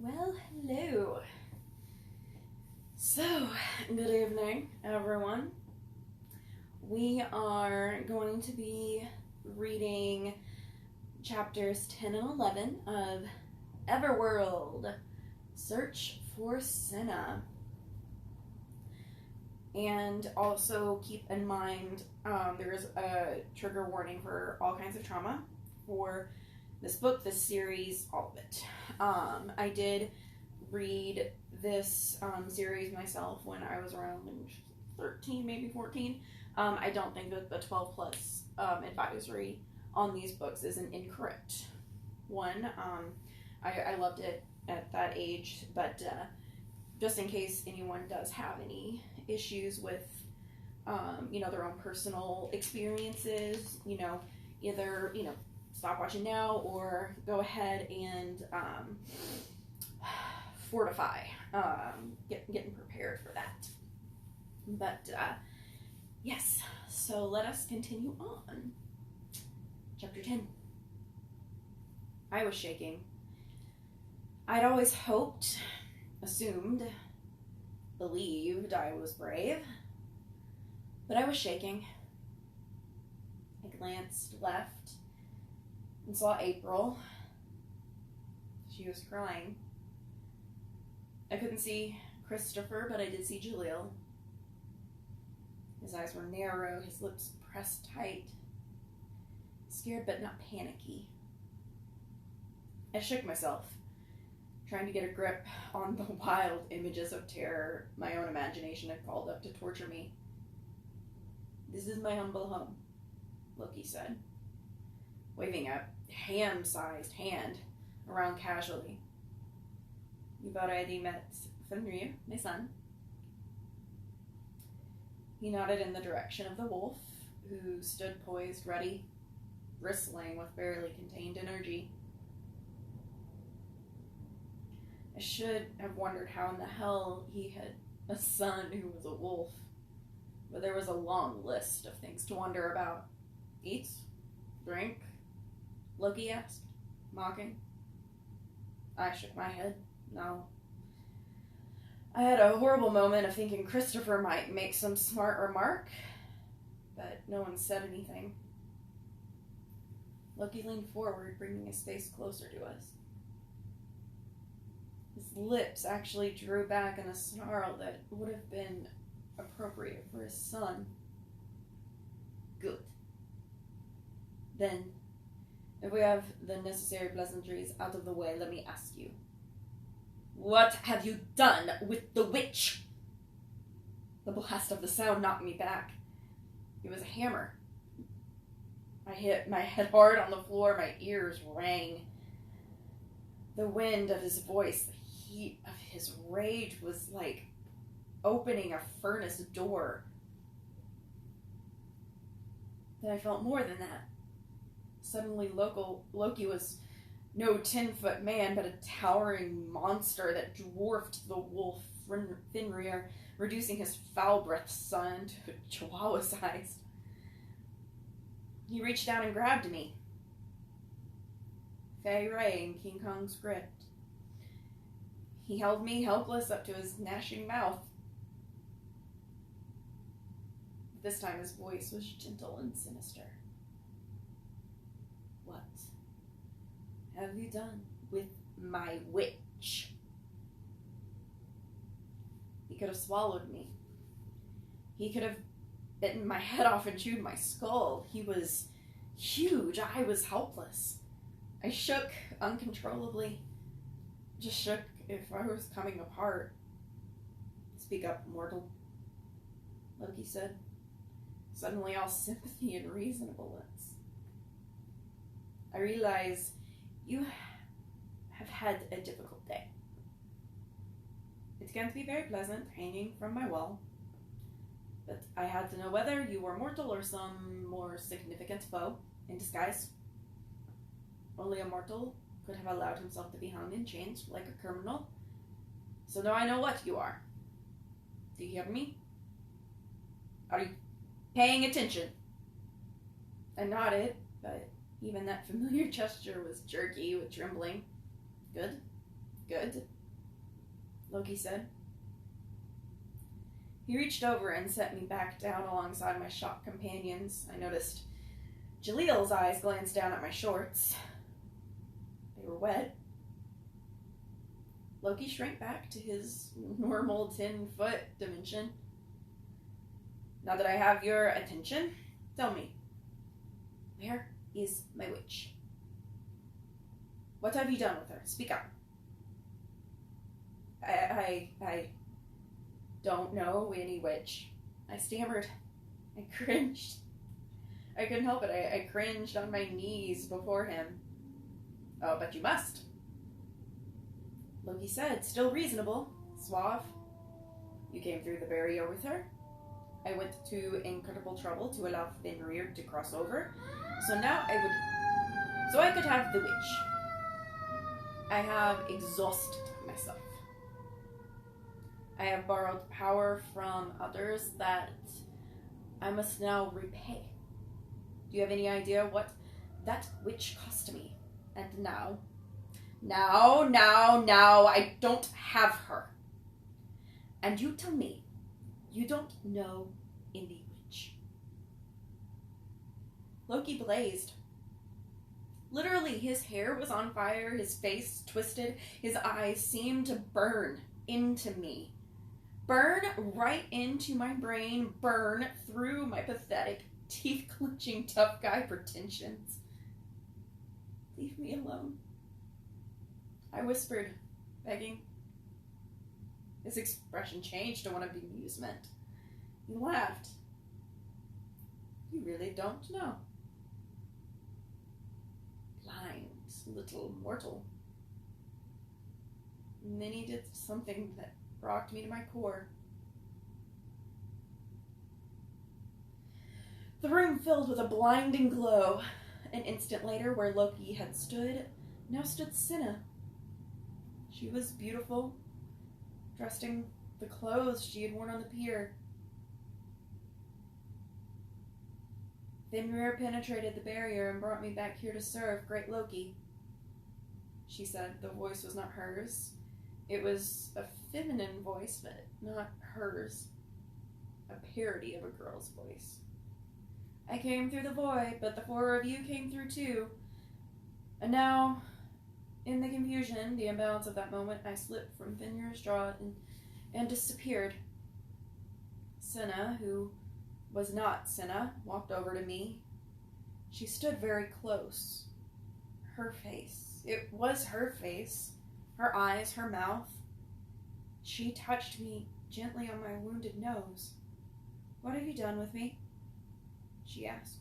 Well, hello. So, good evening, everyone. We are going to be reading chapters 10 and 11 of Everworld, Search for Senna. And also keep in mind, there is a trigger warning for all kinds of trauma for this book, this series, all of it. I did read this series myself when I was around 13, maybe 14. I don't think that the 12 plus advisory on these books is an incorrect one. I loved it at that age, but just in case anyone does have any issues with, their own personal experiences, either, stop watching now or go ahead and fortify, getting prepared for that. But, yes, so let us continue on. Chapter 10. I was shaking. I'd always hoped, assumed, believed I was brave, but I was shaking. I glanced left and saw April. She was crying. I couldn't see Christopher, but I did see Jaleel. His eyes were narrow, his lips pressed tight. Scared but not panicky. I shook myself, trying to get a grip on the wild images of terror my own imagination had called up to torture me. "This is my humble home," Loki said, waving a ham-sized hand around casually. "You've already met Fenrir, my son." He nodded in the direction of the wolf, who stood poised, ready, bristling with barely contained energy. I should have wondered how in the hell he had a son who was a wolf, but there was a long list of things to wonder about. "Eats? Drink?" Loki asked, mocking. I shook my head. No. I had a horrible moment of thinking Christopher might make some smart remark, but no one said anything. Loki leaned forward, bringing his face closer to us. His lips actually drew back in a snarl that would have been appropriate for his son. "Good. Then, if we have the necessary pleasantries out of the way, let me ask you. What have you done with the witch?" The blast of the sound knocked me back. It was a hammer. I hit my head hard on the floor, my ears rang. The wind of his voice, the heat of his rage was like opening a furnace door. Then I felt more than that. Suddenly Loki was no 10-foot man, but a towering monster that dwarfed the wolf Fenrir, reducing his foul-breathed son to chihuahua size. He reached down and grabbed me. Fay Ray in King Kong's grip. He held me helpless up to his gnashing mouth. This time his voice was gentle and sinister. "What have you done with my witch?" He could have swallowed me. He could have bitten my head off and chewed my skull. He was huge. I was helpless. I shook uncontrollably. Just shook if I was coming apart. "Speak up, mortal," Loki said, suddenly all sympathy and reasonableness. "I realize you have had a difficult day. It can't be very pleasant hanging from my wall, but I had to know whether you were mortal or some more significant foe in disguise. Only a mortal could have allowed himself to be hung in chains like a criminal, so now I know what you are. Do you hear me? Are you paying attention?" I nodded, but even that familiar gesture was jerky with trembling. Good. Good, Loki said. He reached over and set me back down alongside my shocked companions. I noticed Jaleel's eyes glanced down at my shorts. They were wet. Loki shrank back to his normal 10-foot dimension. Now that I have your attention, tell me, where is my witch? What have you done with her? Speak up. I don't know any witch. I stammered. I cringed. I couldn't help it. I cringed on my knees before him. Oh, but you must. Loki said, still reasonable, suave. You came through the barrier with her. I went to incredible trouble to allow Fenrir to cross over. So I could have the witch. I have exhausted myself. I have borrowed power from others that I must now repay. Do you have any idea what that witch cost me? And now, I don't have her. And you tell me, you don't know any witch. Loki blazed. Literally, his hair was on fire, his face twisted, his eyes seemed to burn into me. Burn right into my brain, burn through my pathetic, teeth-clenching, tough guy pretensions. Leave me alone. I whispered, begging. His expression changed to one of amusement. He laughed. You really don't know. Blind little mortal. And then he did something that rocked me to my core. The room filled with a blinding glow. An instant later, where Loki had stood, now stood Senna. She was beautiful, dressed in the clothes she had worn on the pier. Fenrir penetrated the barrier and brought me back here to serve great Loki. She said. The voice was not hers. It was a feminine voice, but not hers. A parody of a girl's voice. I came through the void, but the four of you came through too. And now, in the confusion, the imbalance of that moment, I slipped from Fenrir's jaw and disappeared. Senna, who was not Senna, walked over to me. She stood very close. Her face. It was her face. Her eyes, her mouth. She touched me gently on my wounded nose. What have you done with me? She asked.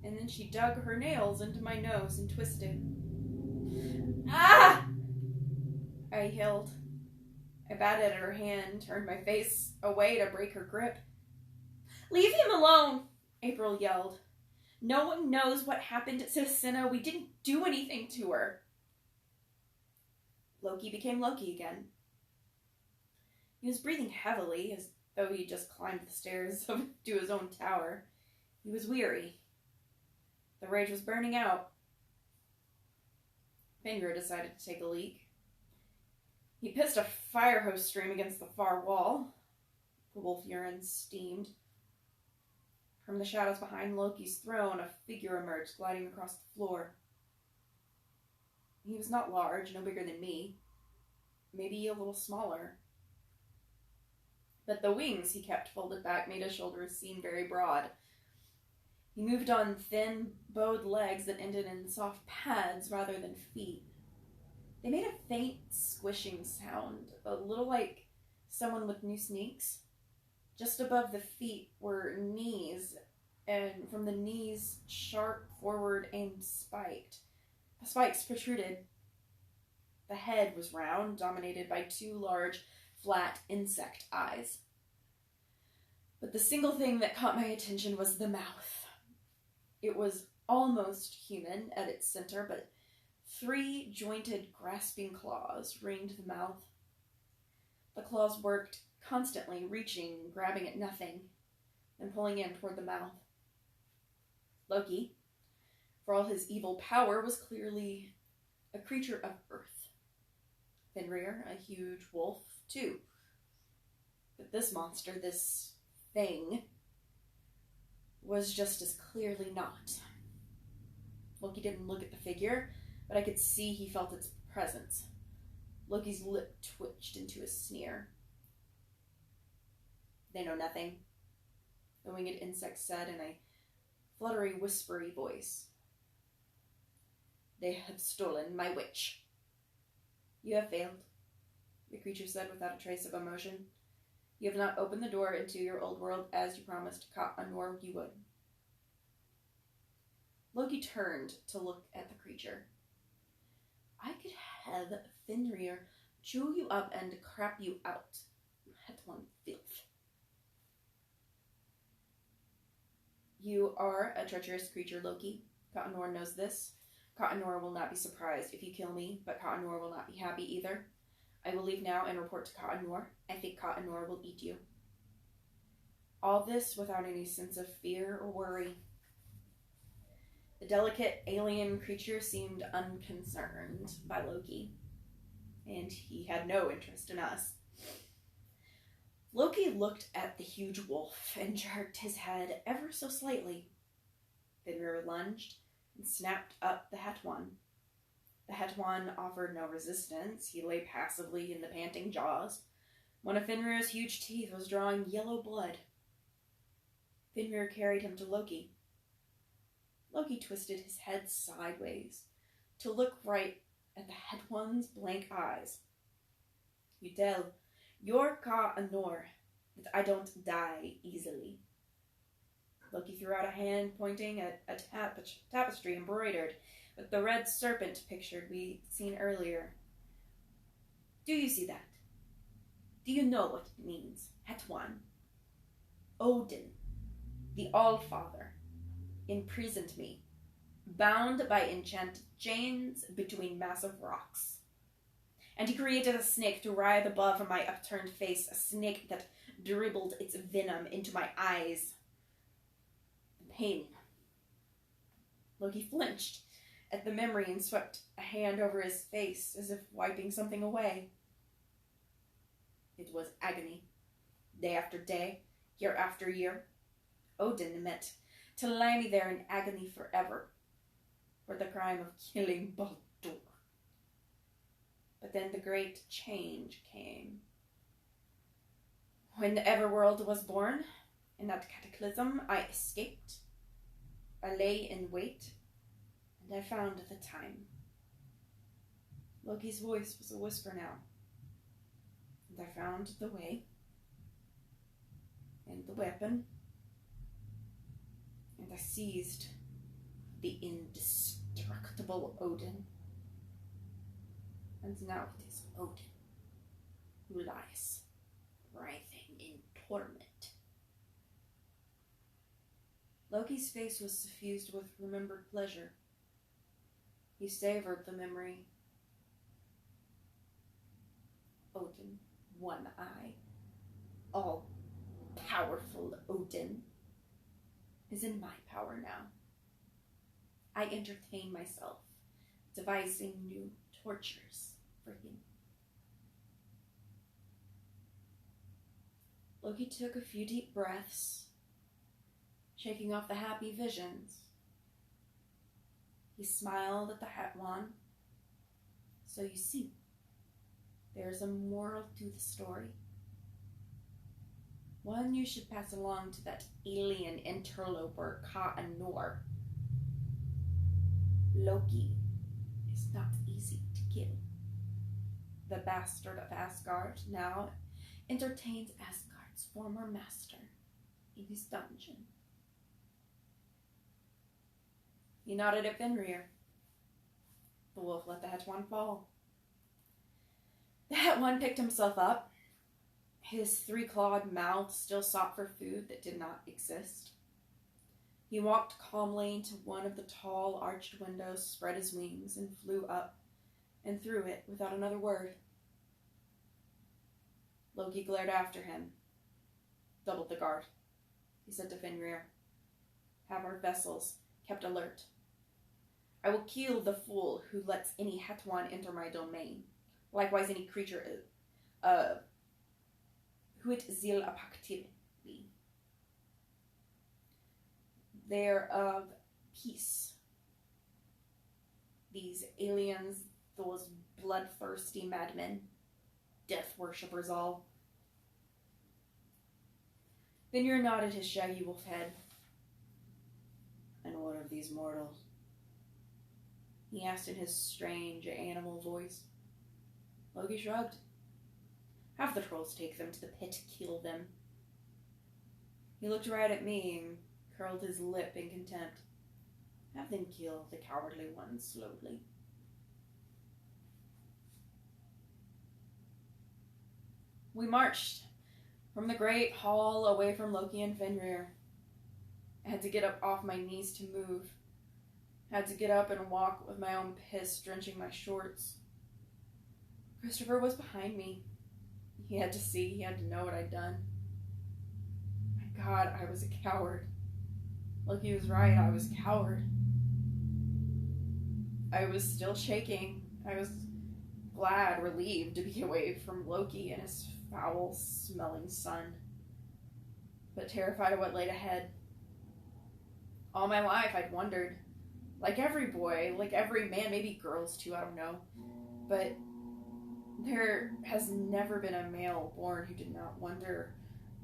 And then she dug her nails into my nose and twisted. Ah! I yelled. I batted at her hand, turned my face away to break her grip. Leave him alone, April yelled. No one knows what happened to Senna. We didn't do anything to her. Loki became Loki again. He was breathing heavily, as though he just climbed the stairs to his own tower. He was weary. The rage was burning out. Fenrir decided to take a leak. He pissed a fire hose stream against the far wall. The wolf urine steamed. From the shadows behind Loki's throne, a figure emerged, gliding across the floor. He was not large, no bigger than me. Maybe a little smaller. But the wings he kept folded back made his shoulders seem very broad. He moved on thin, bowed legs that ended in soft pads rather than feet. They made a faint, squishing sound, a little like someone with new sneaks. Just above the feet were knees, and from the knees, sharp forward and spiked. The spikes protruded. The head was round, dominated by two large, flat insect eyes. But the single thing that caught my attention was the mouth. It was almost human at its center, but 3 jointed, grasping claws ringed the mouth. The claws worked constantly, reaching, grabbing at nothing, and pulling in toward the mouth. Loki, for all his evil power, was clearly a creature of earth. Fenrir, a huge wolf, too. But this monster, this thing, was just as clearly not. Loki didn't look at the figure, but I could see he felt its presence. Loki's lip twitched into a sneer. "They know nothing," the winged insect said in a fluttery, whispery voice. "They have stolen my witch." "You have failed," the creature said without a trace of emotion. "You have not opened the door into your old world as you promised Ka-Anor you would." Loki turned to look at the creature. "I could have Fenrir chew you up and crap you out. That one filth." "You are a treacherous creature, Loki. Ka-Anor knows this. Ka-Anor will not be surprised if you kill me, but Ka-Anor will not be happy either. I will leave now and report to Ka-Anor. I think Ka-Anor will eat you." All this without any sense of fear or worry. The delicate alien creature seemed unconcerned by Loki, and he had no interest in us. Loki looked at the huge wolf and jerked his head ever so slightly. Fenrir lunged and snapped up the Hetwan. The Hetwan offered no resistance. He lay passively in the panting jaws. One of Fenrir's huge teeth was drawing yellow blood. Fenrir carried him to Loki. Loki twisted his head sideways to look right at the Hetwan's blank eyes. "You tell your Ka-Anor that I don't die easily." Loki threw out a hand, pointing at a tapestry embroidered with the red serpent pictured we'd seen earlier. "Do you see that? Do you know what it means, Hetwan? Odin, the All-Father, imprisoned me, bound by enchanted chains between massive rocks. And he created a snake to writhe above my upturned face, a snake that dribbled its venom into my eyes. The pain." Loki flinched at the memory and swept a hand over his face as if wiping something away. "It was agony. Day after day, year after year. Odin meant to lie me there in agony forever, for the crime of killing Baldur. But then the great change came. When the Everworld was born, in that cataclysm, I escaped. I lay in wait, and I found the time." Loki's voice was a whisper now. "And I found the way, and the weapon, and I seized the indestructible Odin. And now it is Odin who lies, writhing in torment." Loki's face was suffused with remembered pleasure. He savored the memory. Odin, One Eye, all-powerful Odin, is in my power now. I entertain myself, devising new tortures for him. Loki took a few deep breaths, shaking off the happy visions. He smiled at the Hetwan. "So you see, there's a moral to the story. One you should pass along to that alien interloper Ka-Anor. Loki is not easy to kill. The bastard of Asgard now entertains Asgard's former master in his dungeon." He nodded at Fenrir. The wolf let the Hetwan fall. The Hetwan picked himself up. His three-clawed mouth still sought for food that did not exist. He walked calmly to one of the tall, arched windows, spread his wings, and flew up and through it without another word. Loki glared after him. "Double the guard," he said to Fenrir. "Have our vessels kept alert. I will kill the fool who lets any Hetwan enter my domain, Likewise, any creature huit zil apactibi. They're of peace. These aliens, those bloodthirsty madmen, death worshippers all. Fenrir nodded his shaggy wolf head. And what of these mortals? He asked in his strange animal voice. Loki shrugged. Have the trolls take them to the pit, kill them. He looked right at me and curled his lip in contempt. Have them kill the cowardly ones slowly. We marched from the great hall away from Loki and Fenrir. I had to get up off my knees to move. I had to get up and walk with my own piss drenching my shorts. Christopher was behind me. He had to see, he had to know what I'd done. My God, I was a coward. Loki was right, I was a coward. I was still shaking. I was glad, relieved to be away from Loki and his foul-smelling son, but terrified of what laid ahead. All my life I'd wondered, like every boy, like every man, maybe girls too, I don't know, but there has never been a male born who did not wonder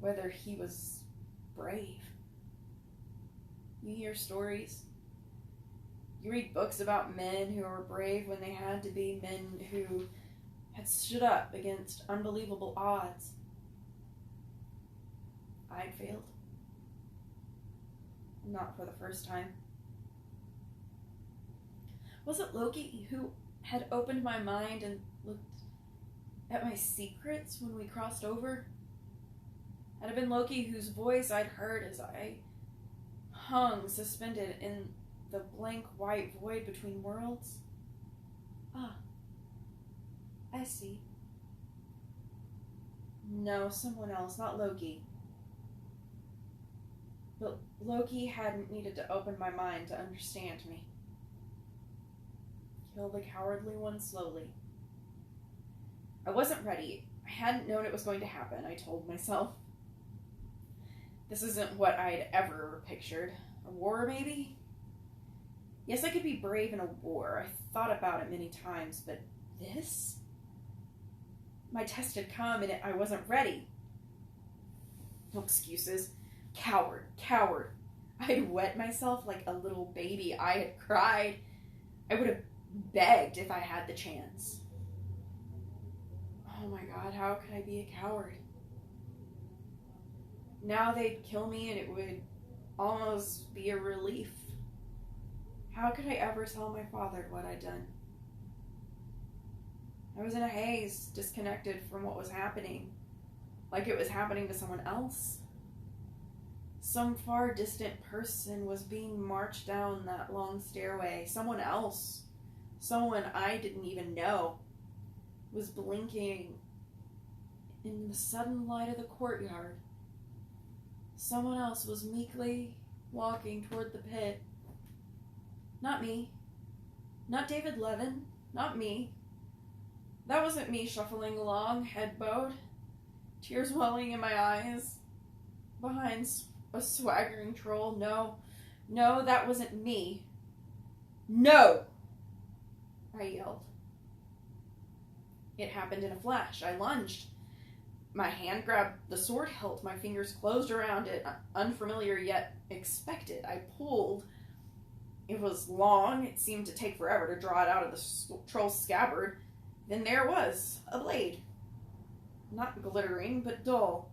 whether he was brave. You hear stories. You read books about men who were brave when they had to be, men who had stood up against unbelievable odds. I'd failed. Not for the first time. Was it Loki who had opened my mind and looked at my secrets when we crossed over? Had it been Loki whose voice I'd heard as I hung suspended in the blank white void between worlds? Ah, I see. No, someone else, not Loki. But Loki hadn't needed to open my mind to understand me. Kill the cowardly one slowly. I wasn't ready. I hadn't known it was going to happen, I told myself. This isn't what I'd ever pictured. A war, maybe? Yes, I could be brave in a war. I thought about it many times, but this? My test had come and I wasn't ready. No excuses. Coward, coward. I'd wet myself like a little baby. I had cried. I would have begged if I had the chance. Oh my God, how could I be a coward? Now they'd kill me and it would almost be a relief. How could I ever tell my father what I'd done? I was in a haze, disconnected from what was happening, like it was happening to someone else. Some far distant person was being marched down that long stairway. Someone else, someone I didn't even know, was blinking in the sudden light of the courtyard. Someone else was meekly walking toward the pit. Not me. Not David Levin. Not me. That wasn't me shuffling along, head bowed, tears welling in my eyes, behind a swaggering troll. No, that wasn't me. No! I yelled. It happened in a flash. I lunged. My hand grabbed the sword hilt. My fingers closed around it, unfamiliar yet expected. I pulled. It was long. It seemed to take forever to draw it out of the troll's scabbard. Then there was a blade. Not glittering, but dull.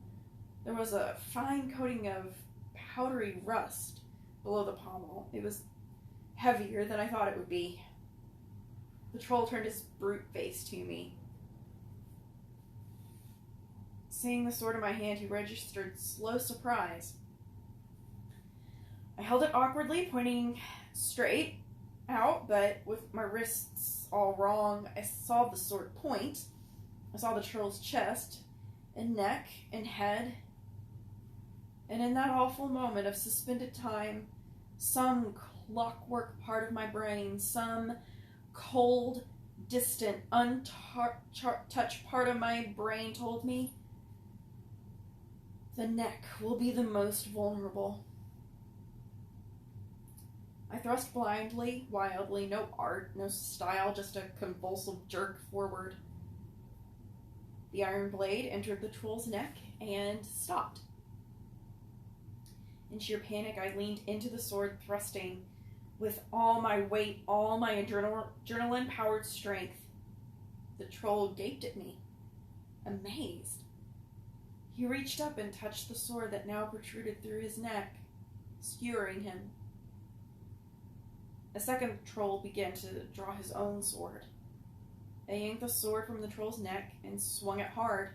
There was a fine coating of powdery rust below the pommel. It was heavier than I thought it would be. The troll turned his brute face to me. Seeing the sword in my hand, he registered slow surprise. I held it awkwardly, pointing straight out, but with my wrists all wrong. I saw the sword point. I saw the troll's chest and neck and head. And in that awful moment of suspended time, some clockwork part of my brain, some cold, distant, untouched part of my brain told me the neck will be the most vulnerable. I thrust blindly, wildly, no art, no style, just a convulsive jerk forward. The iron blade entered the troll's neck and stopped. In sheer panic, I leaned into the sword, thrusting with all my weight, all my adrenaline-powered strength. The troll gaped at me, amazed. He reached up and touched the sword that now protruded through his neck, skewering him. A second troll began to draw his own sword. I yanked the sword from the troll's neck and swung it hard.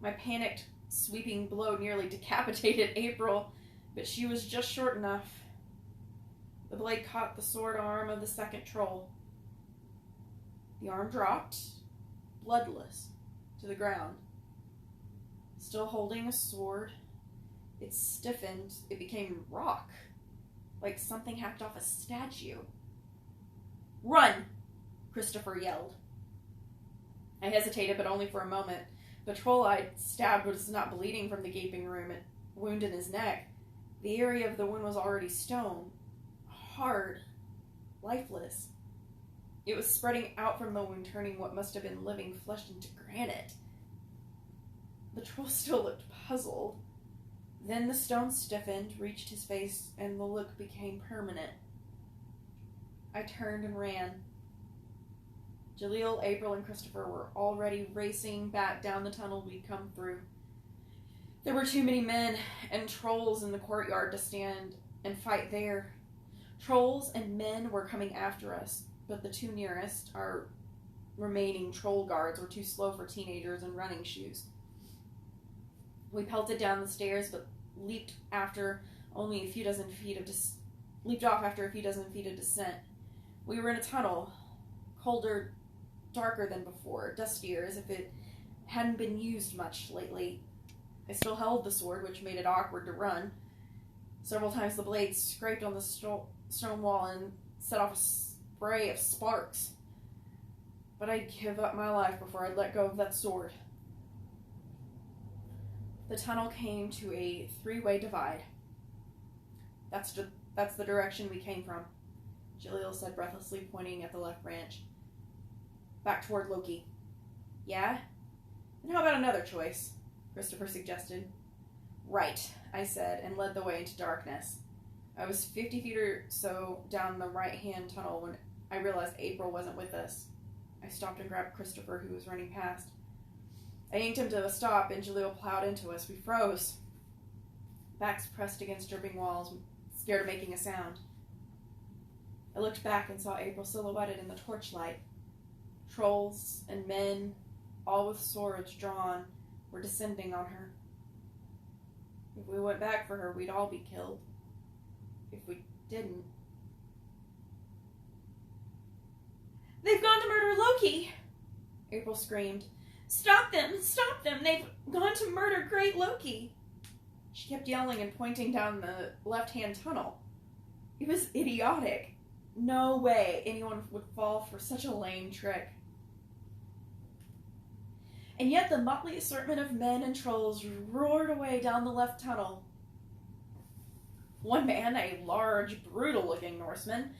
My panicked, sweeping blow nearly decapitated April, but she was just short enough. The blade caught the sword arm of the second troll. The arm dropped, bloodless, to the ground. Still holding a sword, it stiffened. It became rock, like something hacked off a statue. "Run!" Christopher yelled. I hesitated, but only for a moment. The troll I'd stabbed was not bleeding from the gaping wound in his neck. The area of the wound was already stone, hard, lifeless. It was spreading out from the wound, turning what must have been living flesh into granite. The troll still looked puzzled. Then the stone stiffened, reached his face, and the look became permanent. I turned and ran. Jaleel, April, and Christopher were already racing back down the tunnel we'd come through. There were too many men and trolls in the courtyard to stand and fight there. Trolls and men were coming after us, but the two nearest, our remaining troll guards, were too slow for teenagers in running shoes. We pelted down the stairs, but leaped off after a few dozen feet of descent. We were in a tunnel, colder, darker than before, dustier, as if it hadn't been used much lately. I still held the sword, which made it awkward to run. Several times the blade scraped on the stone wall and set off a spray of sparks. But I'd give up my life before I'd let go of that sword. The tunnel came to a three-way divide. That's the direction we came from, Jaleel said breathlessly, pointing at the left branch. Back toward Loki. Yeah? And how about another choice? Christopher suggested. Right, I said, and led the way into darkness. I was 50 feet or so down the right-hand tunnel when I realized April wasn't with us. I stopped and grabbed Christopher, who was running past. I yanked him to a stop, and Jaleel plowed into us. We froze. Backs pressed against dripping walls, scared of making a sound. I looked back and saw April silhouetted in the torchlight. Trolls and men, all with swords drawn, were descending on her. If we went back for her, we'd all be killed. If we didn't... "They've gone to murder Loki!" April screamed. "Stop them! Stop them! They've gone to murder great Loki!" She kept yelling and pointing down the left-hand tunnel. It was idiotic. No way anyone would fall for such a lame trick. And yet the motley assortment of men and trolls roared away down the left tunnel. One man, a large, brutal-looking Norseman,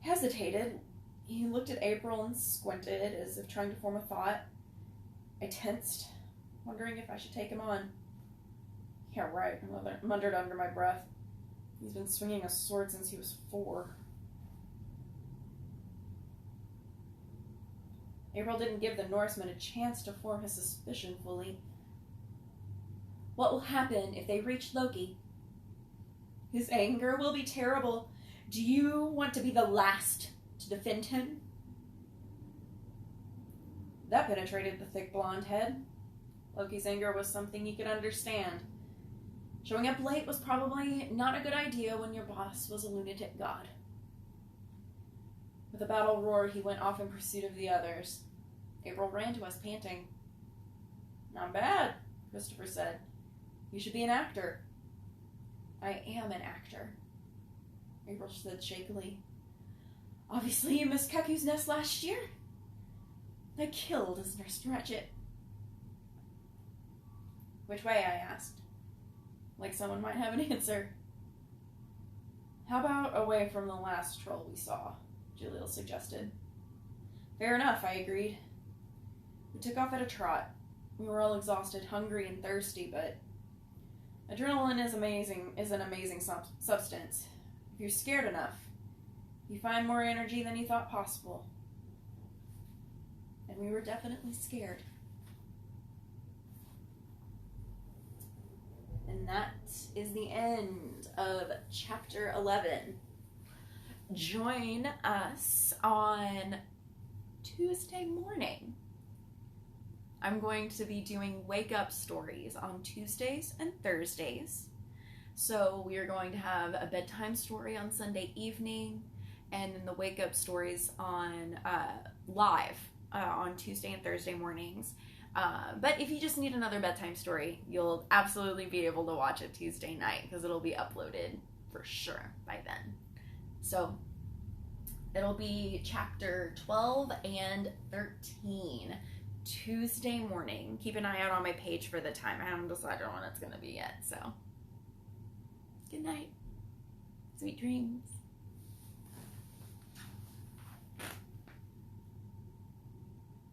hesitated. He looked at April and squinted, as if trying to form a thought. I tensed, wondering if I should take him on. Yeah, right, I muttered under my breath. He's been swinging a sword since he was 4. April didn't give the Norseman a chance to form his suspicion fully. "What will happen if they reach Loki?" "His anger will be terrible. Do you want to be the last to defend him?" That penetrated the thick blonde head. Loki's anger was something he could understand. Showing up late was probably not a good idea when your boss was a lunatic god. With a battle roar, he went off in pursuit of the others. April ran to us, panting. "Not bad," Christopher said. "You should be an actor." "I am an actor," April said shakily. "Obviously you missed Cuckoo's Nest last year." They killed his Nurse Ratchet. Which way, I asked. Like someone might have an answer. How about away from the last troll we saw? Jaleel suggested. Fair enough, I agreed. We took off at a trot. We were all exhausted, hungry, and thirsty, but adrenaline is an amazing substance. If you're scared enough, you find more energy than you thought possible. And we were definitely scared. And that is the end of chapter 11. Join us on Tuesday morning. I'm going to be doing wake-up stories on Tuesdays and Thursdays. So we are going to have a bedtime story on Sunday evening, and then the wake-up stories on live on Tuesday and Thursday mornings. But if you just need another bedtime story, you'll absolutely be able to watch it Tuesday night because it'll be uploaded for sure by then. So it'll be chapter 12 and 13 Tuesday morning. Keep an eye out on my page for the time. I haven't decided on when it's going to be yet. So good night. Sweet dreams.